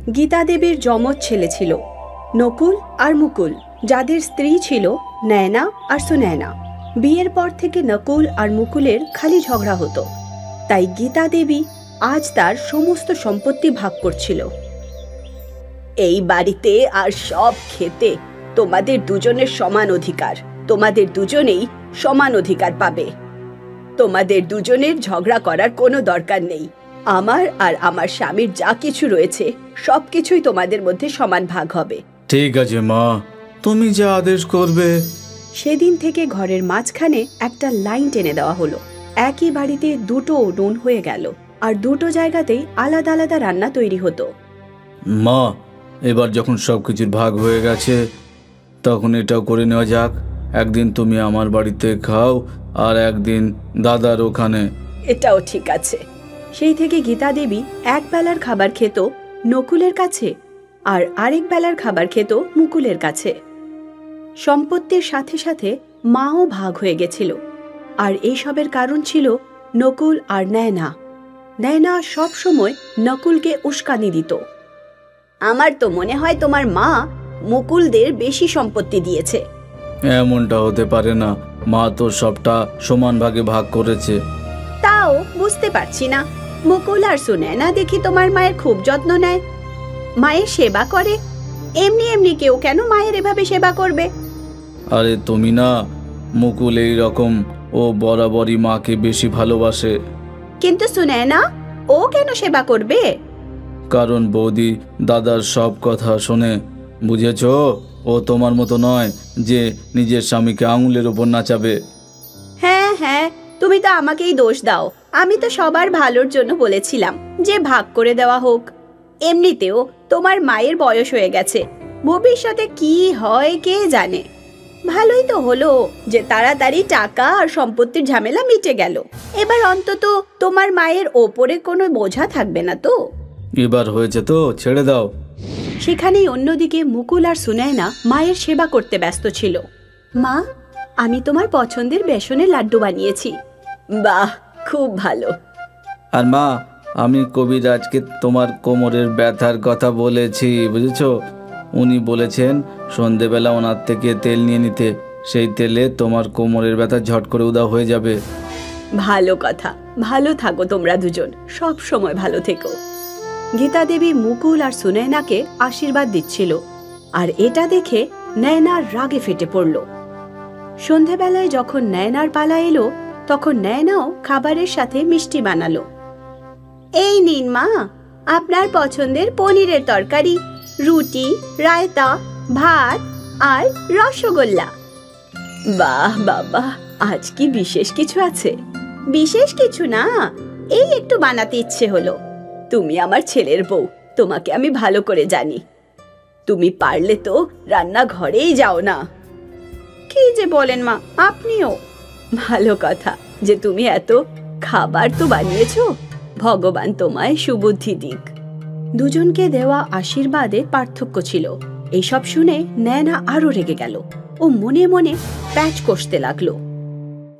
গীতা দেবীর যমজ ছেলে ছিল নকুল আর মুকুল, যাদের স্ত্রী ছিল নয়না আর সুনয়না। বিয়ের পর থেকে নকুল আর মুকুলের খালি ঝগড়া হতো, তাই গীতা দেবী আজ তার সমস্ত সম্পত্তি ভাগ করছিল। এই বাড়িতে আর সব খেতে তোমাদের দুজনের সমান অধিকার, তোমাদের দুজনেই সমান অধিকার পাবে। তোমাদের দুজনের ঝগড়া করার কোনো দরকার নেই। আমার আর আমার স্বামীর যা কিছু রয়েছে সবকিছুই তোমাদের মধ্যে সমান ভাগ হবে। ঠিক আছে মা, তুমি যা আদেশ করবে। সেদিন থেকে ঘরের মাঝখানে একটা লাইন টেনে দেওয়া হলো। একই বাড়িতে দুটো উনুন হয়ে গেল, আর দুটো জায়গাতেই আলাদা আলাদা রান্না তৈরি হতো। মা, এবার যখন সবকিছুর ভাগ হয়ে গেছে তখন এটাও করে নেওয়া যাক। একদিন তুমি আমার বাড়িতে খাও আর একদিন দাদার ওখানে। এটাও ঠিক আছে। সেই থেকে গীতা দেবী এক বেলার খাবার খেত নকুলের কাছে আর আরেক বেলার খাবার খেত মুকুলের কাছে। সম্পত্তির সাথে সাথে মাও ভাগ হয়ে গেছিল, আর এইসবের কারণ ছিল নকুল আর নয়না। নয়না সব সময় নকুলকে উস্কানি দিত। আমার তো মনে হয় তোমার মা মুকুলদের বেশি সম্পত্তি দিয়েছে। এমনটা হতে পারে না, মা তো সবটা সমান ভাগে ভাগ করেছে। তাও বুঝতে পারছি না। মুকুল আর সুনয়না দেখি তোমার মায়ের খুব যত্ন নেয়, মায়ের সেবা করে। এমনি এমনি কেউ কেন মায়ের এভাবে সেবা করবে? আরে তুমি না, মুকুল এই রকম, ও বরাবরই মাকে বেশি ভালোবাসে। কিন্তু সুনয়না, ও কেন সেবা করবে? কারণ বৌদি দাদার সব কথা শোনে, বুঝেছ? ও তোমার মতো নয় যে নিজের স্বামীকে আঙুলের ওপর নাচাবে। হ্যাঁ হ্যাঁ, তুমি তো আমাকেই দোষ দাও। আমি তো সবার ভালোর জন্য বলেছিলাম যে ভাগ করে দেওয়া হোক। এমনিতেও তোমার মায়ের বয়স হয়ে গেছে, ভবিষ্যতে কি হয় কে জানে। ভালোই তো হলো যে তাড়াতাড়ি টাকা আর সম্পত্তির ঝামেলা মিটে গেল। এবার অন্তত তোমার মায়ের ওপরে কোনো বোঝা থাকবে না তো। এবার হয়েছে তো, ছেড়ে দাও। সেখানেই অন্যদিকে মুকুল আর সুনয়না মায়ের সেবা করতে ব্যস্ত ছিল। মা, আমি তোমার পছন্দের বেসনের লাড্ডু বানিয়েছি। বাহ, খুব ভালো। আর মা, আমি কবিরাজকে তোমার কোমরের ব্যথার কথা বলেছি, বুঝেছ? উনি বলেছেন সন্ধেবেলা ওনার থেকে তেল নিয়ে নিতে, সেই তেলে তোমার কোমরের ব্যথা ঝট করে উধাও হয়ে যাবে। ভালো কথা। ভালো থাকো তোমরা দুজন, সব সময় ভালো থেকো। গীতা দেবী মুকুল আর সুনয়নাকে আশীর্বাদ দিচ্ছিল, আর এটা দেখে নয়নার রাগে ফেটে পড়ল। সন্ধেবেলায় যখন নয়নার পালা এলো, তখন নয়নাও খাবারের সাথে মিষ্টি বানালো। এই নিন মা, আপনার পছন্দের পনিরের তরকারি, রুটি, রায়তা, ভাত আর রসগোল্লা। বাহ বাবা, আজ কি বিশেষ কিছু আছে? বিশেষ কিছু না, এই একটু বানাতে ইচ্ছে হলো। তুমি আমার ছেলের বউ, তোমাকে আমি ভালো করে জানি। তুমি পারলে তো রান্নাঘরেই যাও না। কি যে বলেন মা, আপনিও? ভালো কথা যে তুমি এত খাবার তো বানিয়েছো। ভগবান তোমায় সুবুদ্ধি দিক। দুজনকে দেওয়া আশীর্বাদে পার্থক্য ছিল। এইসব শুনে নয়না আরো রেগে গেল। ও মনে মনে প্যাচ কষতে লাগলো।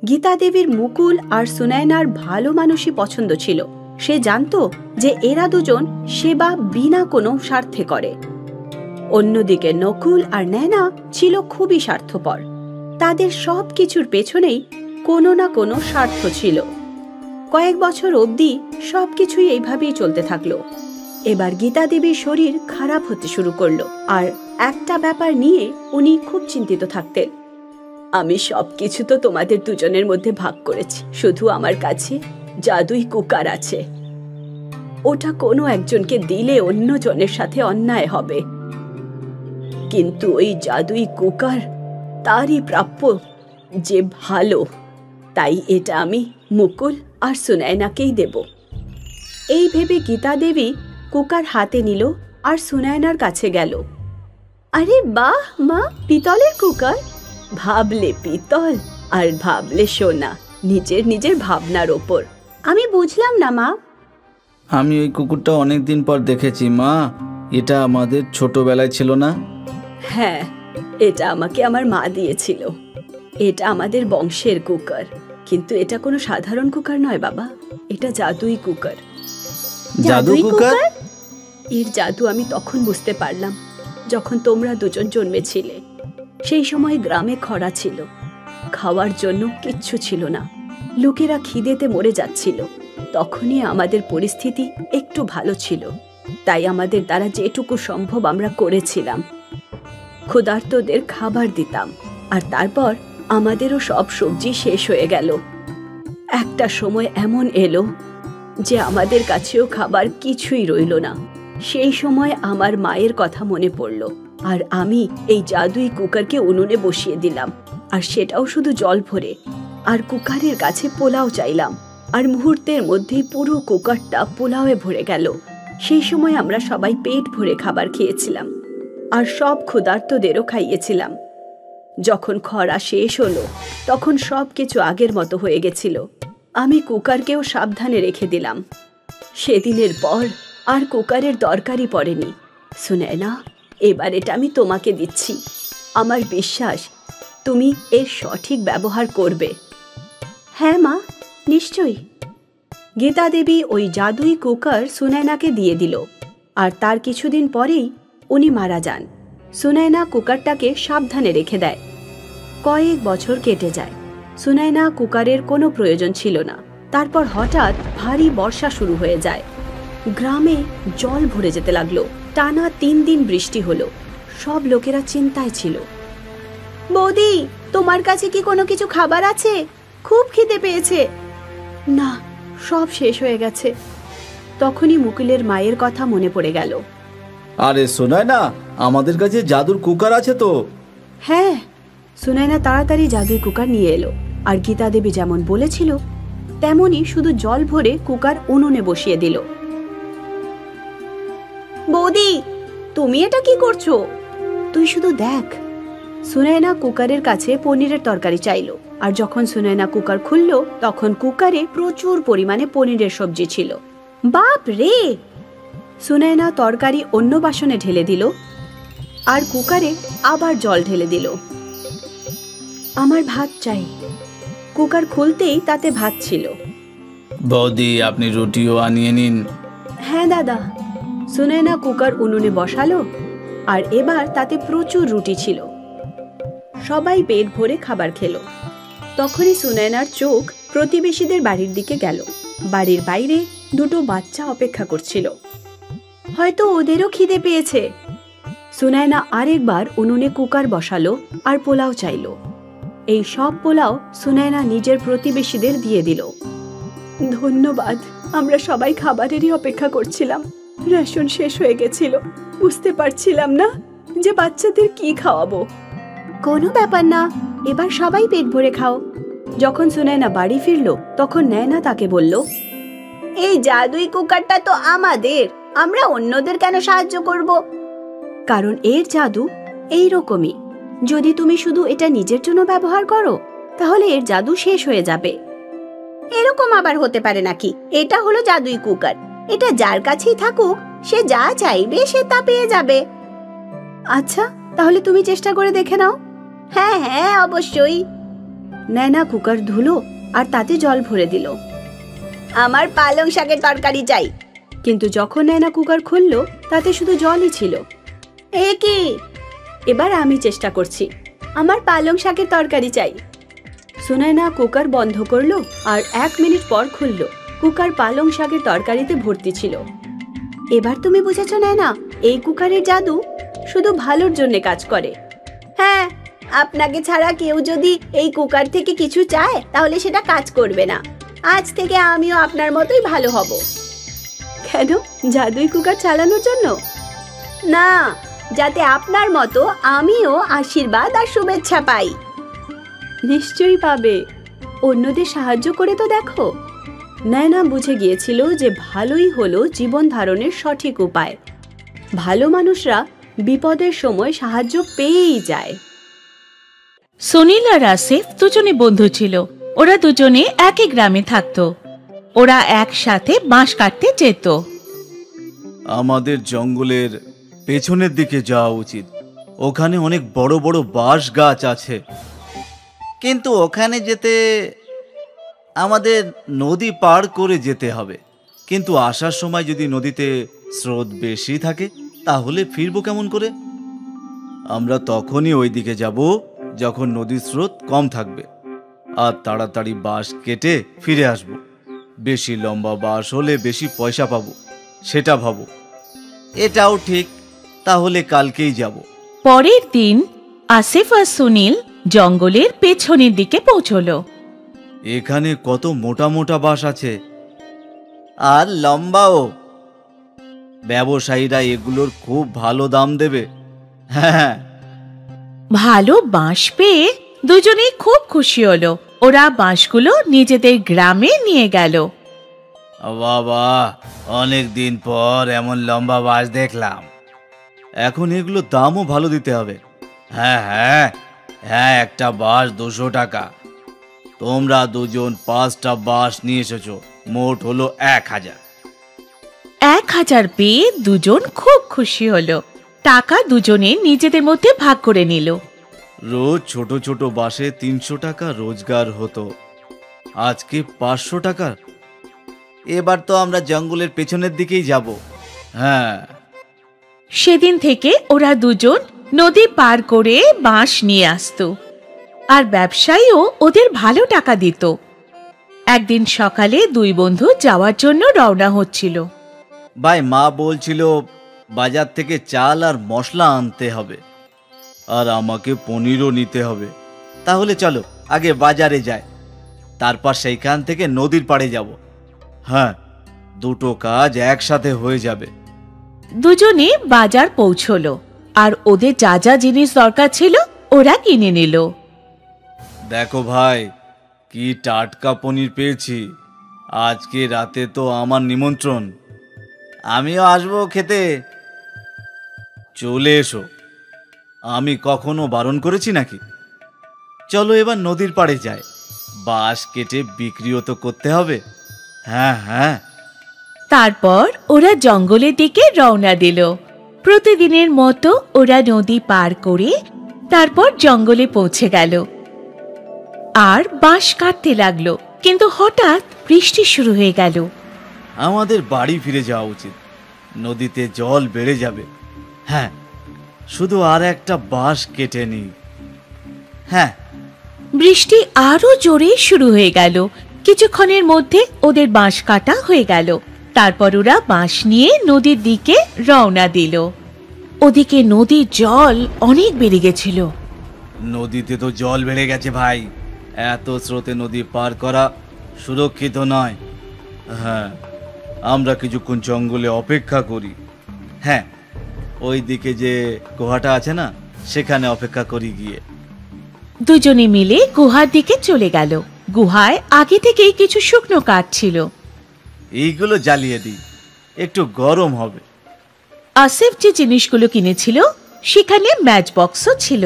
গীতা দেবীর মুকুল আর সুনয়নার ভালো মানুষই পছন্দ ছিল। সে জানতো যে এরা দুজন সেবা বিনা কোনো স্বার্থে করে। অন্যদিকে নকুল আর নয়না ছিল খুবই স্বার্থপর। তাদের সব কিছুর পেছনেই কোনো না কোনো স্বার্থ ছিল। কয়েক বছর অবধি সবকিছুই এইভাবেই চলতে থাকলো। এবার গীতা দেবীর শরীর খারাপ হতে শুরু করলো, আর একটা ব্যাপার নিয়ে উনি খুব চিন্তিত থাকতেন। আমি সবকিছু তো তোমাদের দুজনের মধ্যে ভাগ করেছি, শুধু আমার কাছে জাদুই কুকার আছে। ওটা কোনো একজনকে দিলে অন্য জনের সাথে অন্যায় হবে, কিন্তু ওই জাদুই কুকার তারই প্রাপ্য যে ভালো। তাই এটা আমি মুকুল আর সুনয়নাকেই দেব। এই ভেবে গীতা দেবী কুকার হাতে নিল আর সুনয়নার কাছে গেল। আরে বাহ মা, পিতলের কুকার! ভাবলে পিতল আর ভাবলে সোনা, নিজের নিজের ভাবনার ওপর। আমি বুঝলাম না মা। আমি ওই কুকুরটা অনেকদিন পর দেখেছি মা। এটা আমাদের ছোটবেলায় ছিল না? হ্যাঁ, এটা আমাকে আমার মা দিয়েছিল। এটা আমাদের বংশের কুকার, কিন্তু এটা কোনো সাধারণ কুকার নয় বাবা, এটা জাদুই কুকার। জাদুই কুকার? এর জাদু আমি তখন বুঝতে পারলাম যখন তোমরা দুজন জন্মেছিলে। সেই সময় গ্রামে খরা ছিল, খাওয়ার জন্য কিচ্ছু ছিল না, লোকেরা খিদেতে মরে যাচ্ছিল। তখনই আমাদের পরিস্থিতি একটু ভালো ছিল, তাই আমাদের দ্বারা যেটুকু সম্ভব আমরা করেছিলাম। ক্ষুধার্তদের খাবার দিতাম, আর তারপর আমাদেরও সব সবজি শেষ হয়ে গেল। একটা সময় এমন এলো যে আমাদের কাছেও খাবার কিছুই রইল না। সেই সময় আমার মায়ের কথা মনে পড়ল, আর আমি এই জাদুই কুকারকে উনুনে বসিয়ে দিলাম, আর সেটাও শুধু জল ভরে। আর কুকারের কাছে পোলাও চাইলাম, আর মুহূর্তের মধ্যেই পুরো কুকারটা পোলাওয়ে ভরে গেল। সেই সময় আমরা সবাই পেট ভরে খাবার খেয়েছিলাম, আর সব ক্ষুধার্তদেরও খাইয়েছিলাম। যখন খরা শেষ হলো তখন সব কিছু আগের মতো হয়ে গেছিল। আমি কুকারকেও সাবধানে রেখে দিলাম। সেদিনের পর আর কুকারের দরকারই পড়েনি। সুনয়না, এবার এটা আমি তোমাকে দিচ্ছি। আমার বিশ্বাস তুমি এর সঠিক ব্যবহার করবে। হ্যাঁ মা, নিশ্চয়ই। গীতা দেবী ওই জাদুই কুকার সুনয়নাকে দিয়ে দিল, আর তার কিছুদিন পরেই উনি মারা যান। সুনয়না কুকারটাকে সাবধানে রেখে দেয়। কয়েক বছর কেটে যায়। সুনয়না কুকারের কোনো প্রয়োজন ছিল না। তারপর হঠাৎ ভারী বর্ষা শুরু হয়ে যায়। গ্রামে জল ভরে যেতে লাগলো। টানা 3 দিন বৃষ্টি হলো। সব লোকেরা চিন্তায় ছিল। বৌদি, তোমার কাছে কি কোনো কিছু খাবার আছে? খুব খিদে পেয়েছে। না, সব শেষ হয়ে গেছে। তখনই মুকুলের মায়ের কথা মনে পড়ে গেল। আরে সুনয়না, আমাদের কাছে জাদুর কুকার আছে তো। হ্যাঁ। সুনয়না তাড়াতাড়ি জাদুই কুকার নিয়ে এলো, আর গীতা দেবী যেমন বলেছিল তেমনই শুধু জল ভরে কুকার উনুনে বসিয়ে দিল। বৌদি, তুমি এটা কি করছো? তুই শুধু দেখ। সুনয়না কুকারের কাছে পনিরের তরকারি চাইলো, আর যখন সুনয়না কুকার খুললো তখন কুকারে প্রচুর পরিমাণে পনিরের সবজি ছিল। বাপ রে! সুনয়না তরকারি অন্য বাসনে ঢেলে দিল, আর কুকারে আবার জল ঢেলে দিল। আমার ভাত চাই। কুকার খুলতেই তাতে ভাত ছিল। বৌদি, আপনি রুটিও আনিয়ে নিন। হ্যাঁ দাদা। সুনয়না কুকার উনুনে বসালো, আর এবার তাতে প্রচুর রুটি ছিল। সবাই পেট ভরে খাবার খেলো। তখনই সুনয়নার চোখ প্রতিবেশীদের বাড়ির দিকে গেল। বাড়ির বাইরে 2টো বাচ্চা অপেক্ষা করছিল। হয়তো ওদেরও খিদে পেয়েছে। সুনয়না আরেকবার উনুনে কুকার বসালো আর পোলাও চাইলো। এই সব পোলাও সুনয়না নিজের প্রতিবেশীদের দিয়ে দিল। ধন্যবাদ। আমরা সবাই খাবারেরই অপেক্ষা করছিলাম। রেশন শেষ হয়ে গেছিল, বুঝতে পারছিলাম না যে বাচ্চাদের কি খাওয়াবো। কোনো ব্যাপার না, এবার সবাই পেট ভরে খাও। যখন সুনয়না বাড়ি ফিরলো তখন নয়না তাকে বলল, এই জাদুই কুকারটা তো আমাদের, আমরা অন্যদের কেন সাহায্য করব? কারণ এর জাদু এই রকমই। যদি তুমি শুধু এটা নিজের জন্য ব্যবহার করো তাহলে এর জাদু শেষ হয়ে যাবে। এরকম আবার হতে পারে নাকি? এটা হলো জাদুই কুকার, এটা যার কাছেই থাকুক সে যা চাইবে সে তা পেয়ে যাবে। আচ্ছা, তাহলে তুমি চেষ্টা করে দেখে নাও। হ্যাঁ হ্যাঁ, অবশ্যই। নয়না কুকার ধুলো আর তাতে জল ভরে দিল। আমার পালং শাকের তরকারি চাই। কিন্তু যখন নয়না কুকার খুললো তাতে শুধু জলই ছিল। এ কি? এবার আমি চেষ্টা করছি। আমার পালং শাকের তরকারি চাই। সুনয়না কুকার বন্ধ করলো আর 1 মিনিট পর খুললো। কুকার পালং শাকের তরকারিতে ভর্তি ছিল। এবার তুমি বুঝেছো নয়না, এই কুকারের জাদু শুধু ভালোর জন্য কাজ করে। হ্যাঁ, আপনাকে ছাড়া কেউ যদি এই কুকার থেকে কিছু চায় তাহলে সেটা কাজ করবে না। আজ থেকে আমিও আপনার মতোই ভালো হব। কেন, জাদুই কুকার চালানোর জন্য? না, যাতে আপনার মতো আমিও আশীর্বাদ আর শুভেচ্ছা পাই। নিশ্চয়ই পাবে। অন্যদের সাহায্য করে তো দেখো। নয়না বুঝে গিয়েছিল যে ভালোই হলো জীবন ধারণের সঠিক উপায়। ভালো মানুষরা বিপদের সময় সাহায্য পেয়েই যায়। সুনীল আর আসিফ দুজনে বন্ধু ছিল। ওরা দুজনে একই গ্রামে থাকতো। ওরা একসাথে বাঁশ কাটতে যেত। আমাদের জঙ্গলের পেছনের দিকে যাওয়া উচিত। ওখানে অনেক বড় বড় বাঁশ গাছ আছে। কিন্তু ওখানে যেতে আমাদের নদী পার করে যেতে হবে। কিন্তু আসার সময় যদি নদীতে স্রোত বেশি থাকে তাহলে ফিরবো কেমন করে? আমরা তখনই ওই দিকে যাব যখন নদীর স্রোত কম থাকবে, আর তাড়াতাড়ি বাঁশ কেটে ফিরে আসব। বেশি লম্বা বাঁশ হলে বেশি পয়সা পাবো, সেটা ভাবো। এটাও ঠিক, তাহলে কালকেই যাব। পরের দিন আসিফ আর সুনীল জঙ্গলের পেছনের দিকে পৌঁছলো। এখানে কত মোটা মোটা বাঁশ আছে, আর লম্বাও। ব্যবসায়ীরা এগুলোর খুব ভালো দাম দেবে। হ্যাঁ, ভালো বাঁশ পেয়ে দুজনেই খুব খুশি হলো। ওরা বাঁশগুলো নিজেদের গ্রামে নিয়ে গেল। বাবা, অনেক দিন পর এমন লম্বা বাঁশ দেখলাম। এখন এগুলো দামও ভালো দিতে হবে। হ্যাঁ হ্যাঁ হ্যাঁ, একটা বাঁশ 200 টাকা। তোমরা দুজন 5টা বাঁশ নিয়ে এসেছো, মোট হলো 1000। 1000 পেয়ে দুজন খুব খুশি হলো। টাকা দুজনে নিজেদের মধ্যে ভাগ করে নিল। রোজ ছোট ছোট বাঁশে 300 টাকা রোজগার হতো, আজকে 500 টাকা। এবার তো আমরা জঙ্গলের পেছনের দিকেই যাব। হ্যাঁ, সেদিন থেকে ওরা দুজন নদী পার করে বাঁশ নিয়ে আসতো, আর ব্যবসায়ীও ওদের ভালো টাকা দিত। একদিন সকালে দুই বন্ধু যাওয়ার জন্য রওনা হচ্ছিল। ভাই, মা বলছিল বাজার থেকে চাল আর মশলা আনতে হবে, আর আমাকে পনিরও নিতে হবে। তাহলে চলো আগে বাজারে যাই, তারপর সেইখান থেকে নদীর পাড়ে যাব। হ্যাঁ, দুটো কাজ একসাথে হয়ে যাবে। দুজনে বাজার পৌঁছলো, আর ওদের যা যা জিনিস দরকার ছিল ওরা কিনে নিল। দেখো ভাই, কি টাটকা পনির পেয়েছি। আজকে রাতে তো আমার নিমন্ত্রণ, আমিও আসবো খেতে। চলে এসো, আমি কখনো বারণ করেছি নাকি? চলো এবার নদীর পাড়ে যাই, বাঁশ কেটে বিক্রিও তো করতে হবে। হ্যাঁ হ্যাঁ। তারপর ওরা জঙ্গলের দিকে রওনা দিল। প্রতিদিনের মতো ওরা নদী পার করে তারপর জঙ্গলে পৌঁছে গেল আর বাঁশ কাটতে লাগলো। কিন্তু হঠাৎ বৃষ্টি শুরু হয়ে গেল। আমাদের বাড়ি ফিরে যাওয়া উচিত, নদীতে জল বেড়ে যাবে। হ্যাঁ, শুধু আর একটা বাঁশ কেটে নিই। হ্যাঁ, বৃষ্টি আরো জোরে শুরু হয়ে গেল। কিছুক্ষণের মধ্যে ওদের বাঁশ কাটা হয়ে গেল। তারপর ওরা বাঁশ নিয়ে নদীর দিকে রওনা দিল। ওদিকে নদীর জল অনেক বেড়ে গেছিল। নদীতে তো জল বেড়ে গেছে ভাই, এত স্রোতে নদী পার করা সুরক্ষিত নয়। হ্যাঁ, আমরা কিছুক্ষণ জঙ্গলে অপেক্ষা করি। হ্যাঁ, ওই দিকে যে গুহাটা আছে না, সেখানে অপেক্ষা করি গিয়ে। দুজনে মিলে গুহার দিকে চলে গেল। গুহায় আগে থেকেই কিছু শুকনো কাঠ ছিল। এইগুলো জ্বালিয়ে দিই, একটু গরম হবে। আসিফ যে জিনিসগুলো কিনেছিল সেখানে ম্যাচ বক্সও ছিল।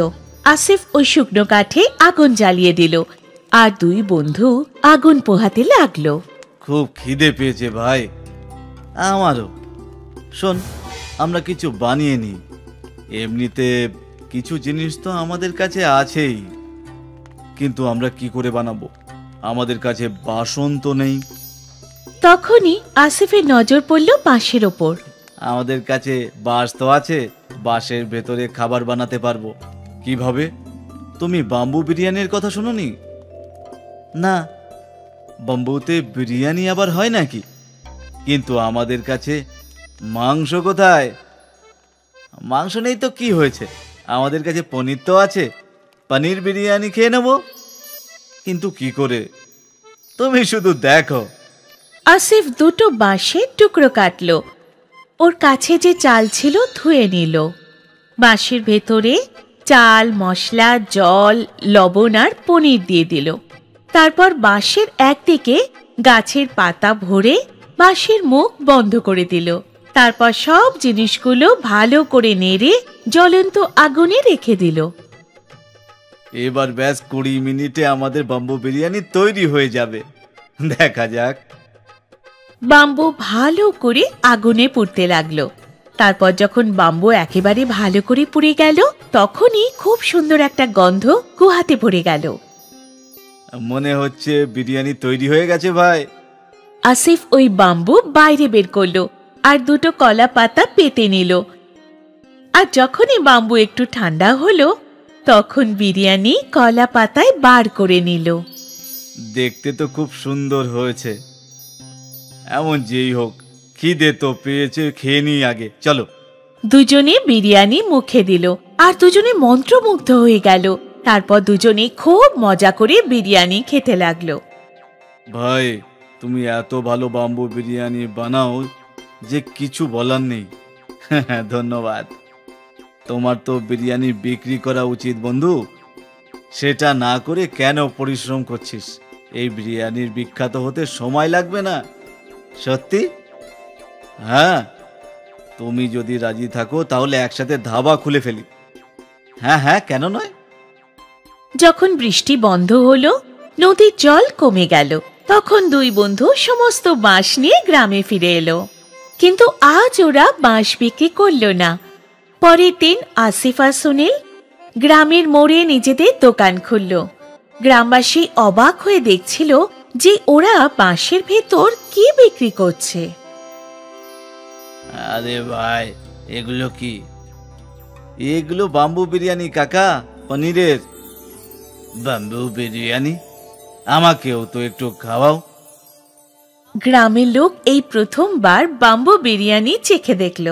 আসিফ ওই শুকনো কাঠে আগুন জ্বালিয়ে দিল, আর দুই বন্ধু আগুন পোহাতে লাগলো। খুব খিদে পেয়েছে ভাই আমারও। শোন, আমরা কিছু বানিয়ে নিই। এমনিতে কিছু জিনিস তো আমাদের কাছে আছেই, কিন্তু আমরা কি করে বানাবো? আমাদের কাছে বাসন তো নেই। তখনই আসিফের নজর পড়ল বাঁশের ওপর। আমাদের কাছে বাঁশ তো আছে, বাঁশের ভেতরে খাবার বানাতে পারবো। কিভাবে? তুমি বাম্বু বিরিয়ানির কথা শোনোনি? না, বাম্বুতে বিরিয়ানি আবার হয় নাকি? কিন্তু আমাদের কাছে মাংস কোথায়? মাংস নেই তো কি হয়েছে, আমাদের কাছে পনির তো আছে। পনির বিরিয়ানি খেয়ে নেব। কিন্তু কি করে? তুমি শুধু দেখো। আসিফ দুটো বাঁশের টুকরো কাটলো। ওর কাছে যে চাল ছিল ধুয়ে নিল। বাঁশের ভেতরে চাল, মশলা, জল, লবণ আর পনির দিয়ে দিল। তারপর বাঁশের একদিকে গাছের পাতা ভরে বাঁশের মুখ বন্ধ করে দিল। তারপর সব জিনিসগুলো ভালো করে নেড়ে জ্বলন্ত আগুনে রেখে দিল। এবার ব্যাস 20 মিনিটে আমাদের বাম্বু বিরিয়ানি তৈরি হয়ে যাবে। দেখা যাক। বাম্বু ভালো করে আগুনে পুড়তে লাগলো। তারপর যখন বাম্বু একেবারে ভালো করে পুড়ে গেল, তখনই খুব সুন্দর একটা গন্ধ গুহাতে ভরে গেল। মনে হচ্ছে বিরিয়ানি তৈরি হয়ে গেছে ভাই। আসিফ ওই বাম্বু বাইরে বের করলো আর দুটো কলা পাতা পেতে নিল। আর যখনই বাম্বু একটু ঠান্ডা হলো তখন বিরিয়ানি কলা পাতায় বার করে নিল। দেখতে তো খুব সুন্দর হয়েছে। এমন যেই হোক, খিদে তো পেয়েছে, খেয়ে নিই আগে, চলো। দুজনে বিরিয়ানি মুখে দিল আর দুজনে মন্ত্রমুগ্ধ হয়ে গেল। তারপর দুজনে খুব মজা করে বিরিয়ানি খেতে লাগলো। ভাই, তুমি এত ভালো বাম্বু বিরিয়ানি বানাও যে কিছু বলার নেই। ধন্যবাদ। তোমার তো বিরিয়ানি বিক্রি করা উচিত বন্ধু। সেটা না করে কেন পরিশ্রম করছিস? এই বিরিয়ানির বিখ্যাত হতে সময় লাগবে না। সত্যি? হ্যাঁ, তুমি যদি রাজি থাকো তাহলে একসাথে ধাবা খুলে ফেলি। হ্যাঁ হ্যাঁ, কেন নয়। যখন বৃষ্টি বন্ধ হলো, নদীর জল কমে গেল, তখন দুই বন্ধু সমস্ত বাঁশ নিয়ে গ্রামে ফিরে এলো। কিন্তু আজ ওরা বাঁশ বিক্রি করলো না। পরের দিন আসিফ আর সুনীল গ্রামের মোড়ে নিজেদের দোকান খুলল। গ্রামবাসী অবাক হয়ে দেখছিল যে ওরা বাঁশের ভেতর কি বিক্রি করছে। আরে ভাই, এগুলো কি? এগুলো বাম্বু বিরিয়ানি কাকা, পনিরের। বাম্বু বিরিয়ানি? আমাকেও তো একটু খাওয়াও। গ্রামের লোক এই প্রথমবার বাম্বু বিরিয়ানি চেখে দেখল।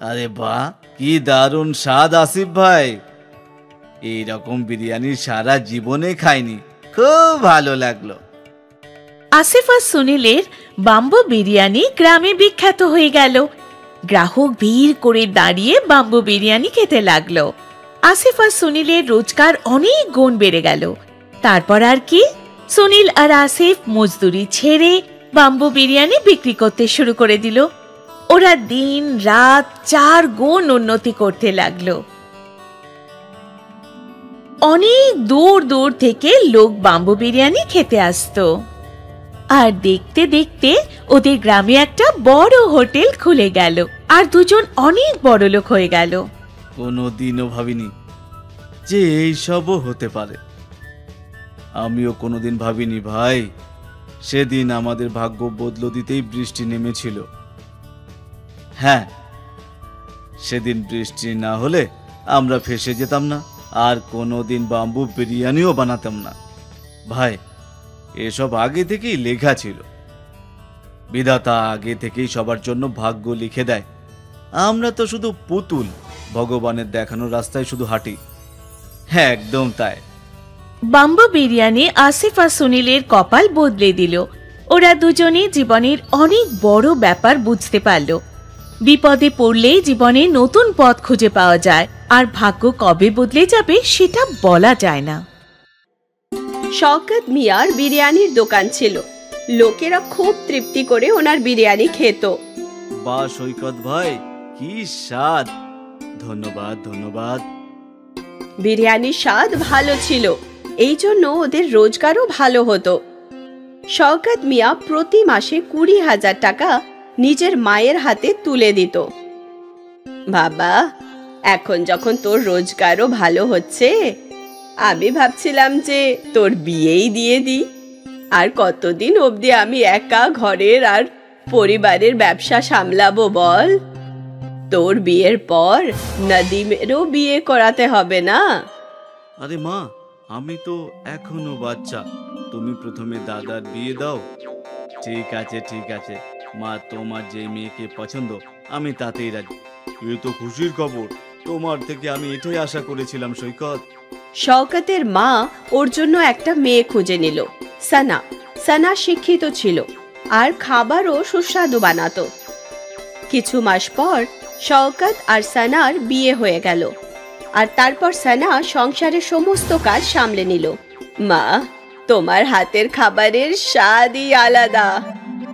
আরে বাহ, কি দারুণ স্বাদ আসিফ ভাই। এইরকম বিরিয়ানি সারা জীবনে খাইনি, খুব ভালো লাগলো। আসিফ আর সুনীলের বাম্বু বিরিয়ানি গ্রামে বিখ্যাত হয়ে গেল। গ্রাহক ভিড় করে দাঁড়িয়ে বাম্বু বিরিয়ানি খেতে লাগলো। আসিফ আর সুনীলের রোজগার অনেক গুণ বেড়ে গেল। তারপর আর কি, সুনীল আর আসিফ মজদুরি ছেড়ে বাম্বু বিরিয়ানি বিক্রি করতে শুরু করে দিল। ওরা দিন রাত 4 গুণ উন্নতি করতে লাগলো। অনেক দূর দূর থেকে লোক বাম্বু বিরিয়ানি খেতে আসতো। আর দেখতে দেখতে ওদের গ্রামে একটা বড় হোটেল খুলে গেল আর দুজন অনেক বড় লোক হয়ে গেল। কোনোদিনও ভাবিনি যে এইসবও হতে পারে। আমিও কোনোদিন ভাবিনি ভাই, সেদিন আমাদের ভাগ্য বদলে দিতেই বৃষ্টি নেমেছিল। হ্যাঁ, সেদিন বৃষ্টি না হলে আমরা ফেঁসে যেতাম না, আর কোনোদিন বাম্বু বিরিয়ানিও বানাতাম না। ভাই, এসব আগে থেকেই লেখা ছিল। বিধাতা আগে থেকেই সবার জন্য ভাগ্য লিখে দেয়। আমরা তো শুধু পুতুল, ভগবানের দেখানো রাস্তায় শুধু হাঁটি। হ্যাঁ, একদম তাই। বাম্বু বিরিয়ানি আসিফ আর সুনীলের কপাল বদলে দিল। ওরা দুজনে জীবনের অনেক বড় ব্যাপার বুঝতে পারল। বিপদে পড়লেই জীবনে নতুন পথ খুঁজে পাওয়া যায়, আর ভাগ্য কবে বদলে যাবে সেটা বলা যায় না। শওকত মিয়ার বিরিয়ানির দোকান ছিল। লোকেরা খুব তৃপ্তি করে ওনার বিরিয়ানি খেত। বা সৈকত ভাই, কি স্বাদ! ধন্যবাদ ধন্যবাদ। বিরিয়ানির স্বাদ ভালো ছিল, এই জন্য ওদের রোজগারও ভালো হতো। শওকত মিয়া প্রতি মাসে 20,000 টাকা নিজের মায়ের হাতে তুলে দিত। বাবা, এখন যখন তোর রোজগারও ভালো হচ্ছে, আমি ভাবছিলাম যে তোর বিয়েই দিয়ে দিই। আর কতদিন অবধি আমি একা ঘরের আর পরিবারের ব্যবসা সামলাবো বল? তোর বিয়ের পর নদীমেরও বিয়ে করাতে হবে না? আরে মা, আমি তো এখনো বাচ্চা। তুমি প্রথমে দাদার বিয়ে দাও। ঠিক আছে ঠিক আছে মা, তোমার যে মেয়েকে পছন্দ আমি তাতেই রাজি। এ তো খুশির খবর। তোমার থেকে আমি এটাই আশা করেছিলাম সৈকত। শওকতের মা ওর জন্য একটা মেয়ে খুঁজে নিল, সানা। সানা শিক্ষিত ছিল আর খাবারও সুস্বাদু বানাতো। কিছু মাস পর শওকত আর সানার বিয়ে হয়ে গেল, আর তারপর সানা সংসারের সমস্ত কাজ সামলে নিল। মা, তোমার হাতের খাবারের স্বাদই আলাদা।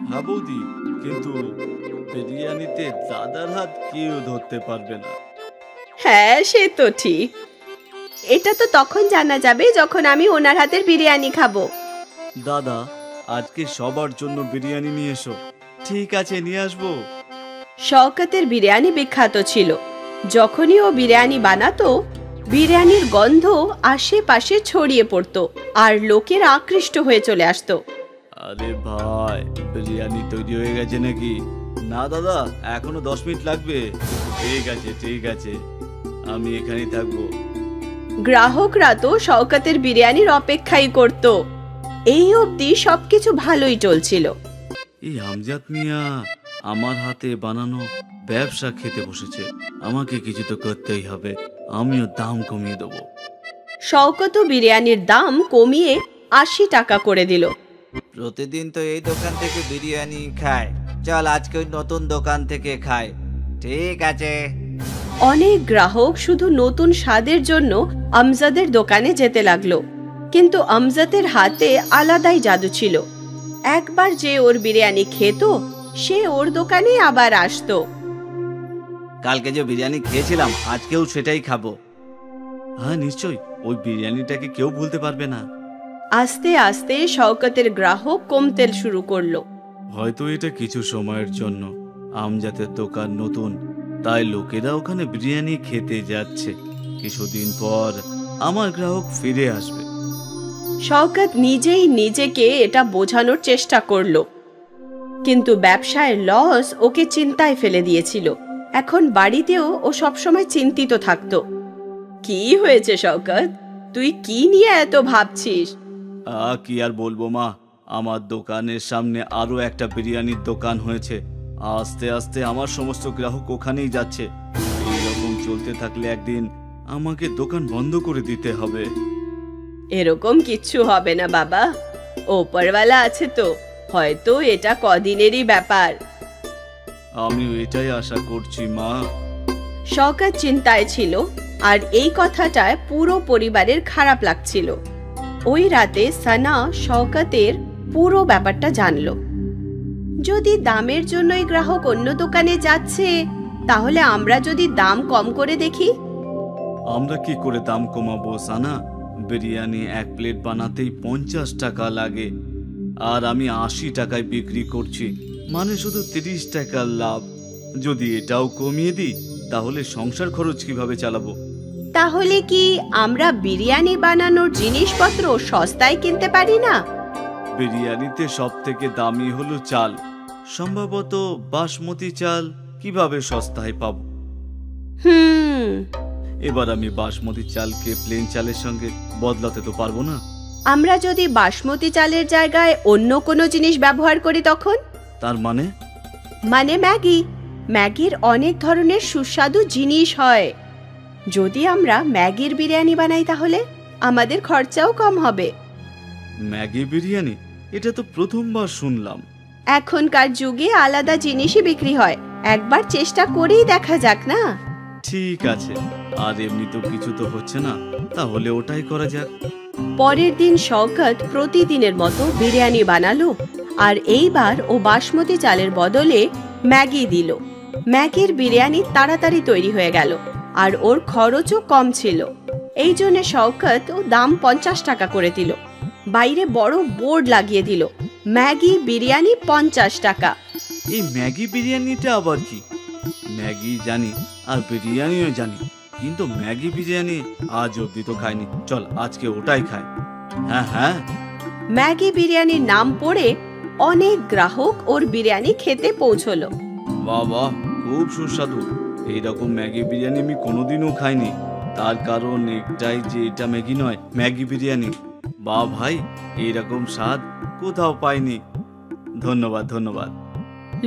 হ্যাঁ বৌদি, কিন্তু বিরিয়ানিতে দাদার হাত কেউ ধরতে পারবে না। হ্যাঁ, সে তো ঠিক। এটা তো তখন জানা যাবে যখন আমি ওনার হাতের বিরিয়ানি খাবো। দাদা, আজকে সবার জন্য বিরিয়ানি নিয়ে এসো। ঠিক আছে, নিয়ে আসবো। শওকতের বিরিয়ানি বিখ্যাত ছিল। যখনই ও বিরিয়ানি বানাতো, বিরিয়ানির গন্ধ আশেপাশে ছড়িয়ে পড়তো আর লোকের আকৃষ্ট হয়ে চলে আসতো। আরে ভাই, বিরিয়ানি তৈরি হয়ে গেছে নাকি? না দাদা, এখনো 10 মিনিট লাগবে। ঠিক আছে ঠিক আছে, আমি এখানেই থাকবো। গ্রাহকরা তো শওকতের বিরিয়ানির অপেক্ষাই করত। এই অবধি সবকিছু ভালোই চলছিল। এই আমজাদ মিয়া আমার হাতে বানানো ব্যবসা খেতে বসেছে, আমাকে কিছু তো করতেই হবে, আমিও দাম কমিয়ে দেবো। শওকত বিরিয়ানির দাম কমিয়ে 80 টাকা করে দিল। প্রতিদিন তো এই দোকান থেকে বিরিয়ানি খায়, চল আজকে ওই নতুন দোকান থেকে খায়। ঠিক আছে। অনেক গ্রাহক শুধু নতুন স্বাদের জন্য আমজাদের দোকানে যেতে লাগলো, কিন্তু আমজাদের হাতে আলাদাই জাদু ছিল। একবার যে ওর বিরিয়ানি খেত, সে ওর দোকানে আবার আসতো। কালকে যে বিরিয়ানি খেয়েছিলাম আজকেও সেটাই খাবো। হ্যাঁ নিশ্চয়ই, ওই বিরিয়ানিটাকে কেউ ভুলতে পারবে না। আস্তে আস্তে শওকতের গ্রাহক কমতে শুরু করলো। হয়তো এটা কিছু সময়ের জন্য, আমজাদের দোকান নতুন, তাই লোকেরা ওখানে বিরিয়ানি খেতে যাচ্ছে। কিছুদিন পর আমার গ্রাহক ফিরে আসবে। শওকত নিজেই নিজেকে এটা বোঝানোর চেষ্টা করলো, কিন্তু ব্যবসায় লস ওকে চিন্তায় ফেলে দিয়েছিল। এখন বাড়িতেও ও সবসময় চিন্তিত থাকতো। কি হয়েছে শওকত, তুই কি নিয়ে এত ভাবছিস? কি আর বলবো মা, আমার দোকানের সামনে আরো একটা বিরিয়ানির দোকান হয়েছে। আস্তে আস্তে আমার সমস্ত গ্রাহক ওখানেই যাচ্ছে। এইরকম চলতে থাকলে একদিন আমাকে দোকান বন্ধ করে দিতে হবে। এরকম কিচ্ছু হবে না বাবা, ওপরওয়ালা আছে তো, হয়তো এটা কদিনেরই ব্যাপার। আমিও এটাই আশা করছি মা। শওকত চিন্তায় ছিল, আর এই কথাটায় পুরো পরিবারের খারাপ লাগছিল। ওই রাতে সানা শওকতের পুরো ব্যাপারটা জানলো। যদি দামের জন্যই গ্রাহক অন্য দোকানে যাচ্ছে, তাহলে আমরা যদি দাম কম করে দেখি। আমরা কি করে দাম কমাবো সানা? বিরিয়ানি এক প্লেট বানাতেই 50 টাকা লাগে, আর আমি 80 টাকায় বিক্রি করছি, মানে শুধু 30 টাকার লাভ। যদি এটাও কমিয়ে দিই তাহলে সংসার খরচ কিভাবে চালাবো? তাহলে কি আমরা বিরিয়ানি বানানোর জিনিসপত্র সস্তায় কিনতে পারি না? বিরিয়ানিতে সব থেকে দামি হলো চাল, সম্ভবত বাসমতি চাল কিভাবে সস্তায় পাবো? এবার আমি বাসমতি চালকে প্লেন চালের সঙ্গে বদলাতে তো পারবো না। আমরা যদি বাসমতি চালের জায়গায় অন্য কোনো জিনিস ব্যবহার করি তখন? তার মানে? মানে ম্যাগি। ম্যাগির অনেক ধরনের সুস্বাদু জিনিস হয়। যদি আমরা ম্যাগির বিরিয়ানি বানাই তাহলে আমাদের খরচাও কম হবে। ম্যাগি বিরিয়ানি? এটা তো প্রথমবার শুনলাম। এখনকার যুগে আলাদা জিনিসই বিক্রি হয়, একবার চেষ্টা করেই দেখা যাক না? ঠিক আছে, আর এমনি তো কিছু তো হচ্ছে না, তাহলে ওটাই করা যাক। পরের দিন শওকত প্রতিদিনের মতো বিরিয়ানি বানালো, আর এইবার ও বাসমতি চালের বদলে ম্যাগি দিল। ম্যাগির বিরিয়ানি তাড়াতাড়ি তৈরি হয়ে গেল, আর ওর খরচও কম ছিল। এই জন্য শওকত ও দাম 50 টাকা করে দিল। বাইরে বড় বোর্ড লাগিয়ে দিল, ম্যাগি বিরিয়ানি 50 টাকা। এই ম্যাগি বিরিয়ানিটা আবার কি? ম্যাগি জানি আর বিরিয়ানিও জানি, কিন্তু ম্যাগি বিরিয়ানি আজ অব্দি তো খাইনি। চল আজকে ওটাই খাই। হ্যাঁ হ্যাঁ। ম্যাগি বিরিয়ানির নাম পড়ে অনেক গ্রাহক ওর বিরিয়ানি খেতে পৌঁছলো। বাহ বাহ, খুব সুস্বাদু। এইরকম ম্যাগি বিরিয়ানি আমি কোনোদিনও খাইনি। তার কারণ একটাই যে এটা ম্যাগি নয়, ম্যাগি বিরিয়ানি। বাহ ভাই, এইরকম স্বাদ কোথাও পাইনি। ধন্যবাদ ধন্যবাদ।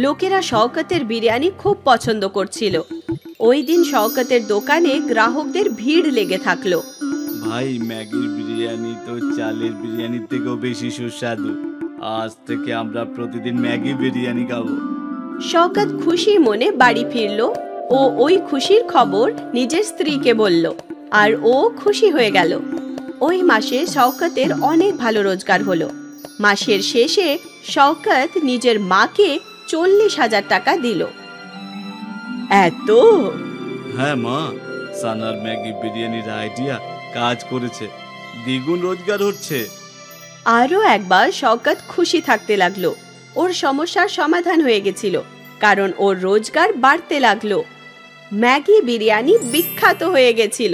লোকেরা শওকতের বিরিয়ানি খুব পছন্দ করছিল। ওই দিন শওকতের দোকানে গ্রাহকদের ভিড় লেগে থাকলো। ভাই, ম্যাগির বিরিয়ানি তো চালের বিরিয়ানির থেকেও বেশি সুস্বাদু। আজ থেকে আমরা প্রতিদিন ম্যাগি বিরিয়ানি খাবো। শওকত খুশি মনে বাড়ি ফিরল ও ওই খুশির খবর নিজের স্ত্রীকে বলল, আর ও খুশি হয়ে গেল। ওই মাসে শওকতের অনেক ভালো রোজগার হলো। মাসের শেষে শওকত নিজের মাকে 40,000 টাকা দিল। এত? হ্যাঁ মা, সানার ম্যাগি বিরিয়ানির আইডিয়া কাজ করেছে, দ্বিগুণ রোজগার হচ্ছে। আরো একবার শওকত খুশি থাকতে লাগলো। ওর সমস্যার সমাধান হয়ে গেছিল, কারণ ওর রোজগার বাড়তে লাগলো। ম্যাগি বিরিয়ানি বিখ্যাত হয়ে গেছিল।